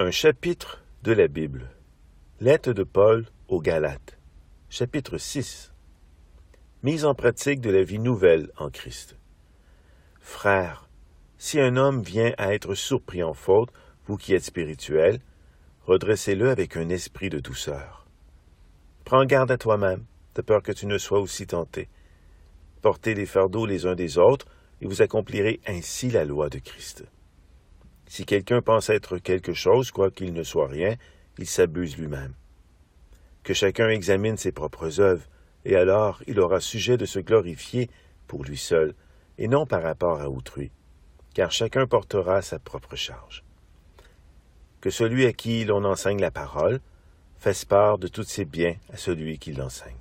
Un chapitre de la Bible. Lettre de Paul aux Galates. Chapitre 6. Mise en pratique de la vie nouvelle en Christ. Frères, si un homme vient à être surpris en faute, vous qui êtes spirituels, redressez-le avec un esprit de douceur. Prends garde à toi-même, de peur que tu ne sois aussi tenté. Portez les fardeaux les uns des autres, et vous accomplirez ainsi la loi de Christ. Si quelqu'un pense être quelque chose, quoiqu'il ne soit rien, il s'abuse lui-même. Que chacun examine ses propres œuvres, et alors il aura sujet de se glorifier pour lui seul, et non par rapport à autrui, car chacun portera sa propre charge. Que celui à qui l'on enseigne la parole fasse part de tous ses biens à celui qui l'enseigne.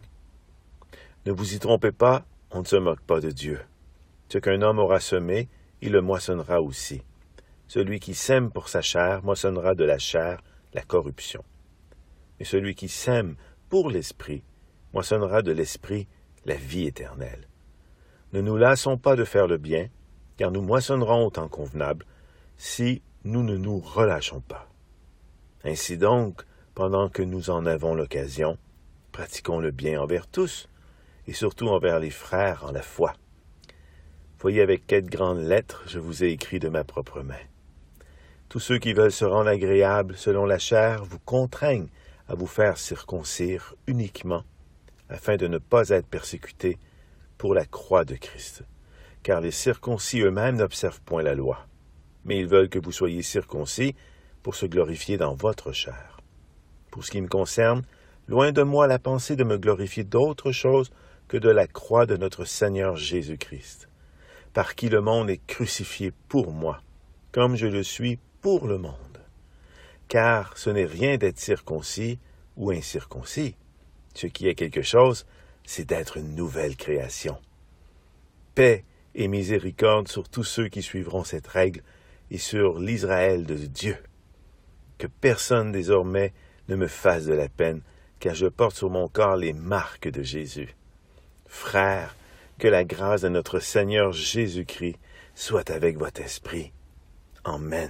Ne vous y trompez pas, on ne se moque pas de Dieu. Ce qu'un homme aura semé, il le moissonnera aussi. Celui qui sème pour sa chair moissonnera de la chair la corruption. Mais celui qui sème pour l'esprit moissonnera de l'esprit la vie éternelle. Ne nous lassons pas de faire le bien, car nous moissonnerons au temps convenable, si nous ne nous relâchons pas. Ainsi donc, pendant que nous en avons l'occasion, pratiquons le bien envers tous, et surtout envers les frères en la foi. Voyez avec quelle grande lettre je vous ai écrit de ma propre main. Tous ceux qui veulent se rendre agréables selon la chair vous contraignent à vous faire circoncire uniquement, afin de ne pas être persécutés pour la croix de Christ. Car les circoncis eux-mêmes n'observent point la loi, mais ils veulent que vous soyez circoncis pour se glorifier dans votre chair. Pour ce qui me concerne, loin de moi la pensée de me glorifier d'autre chose que de la croix de notre Seigneur Jésus-Christ, par qui le monde est crucifié pour moi, comme je le suis pour le monde. Car ce n'est rien d'être circoncis ou incirconcis. Ce qui est quelque chose, c'est d'être une nouvelle création. Paix et miséricorde sur tous ceux qui suivront cette règle et sur l'Israël de Dieu. Que personne désormais ne me fasse de la peine, car je porte sur mon corps les marques de Jésus. Frères, que la grâce de notre Seigneur Jésus-Christ soit avec votre esprit. Amen.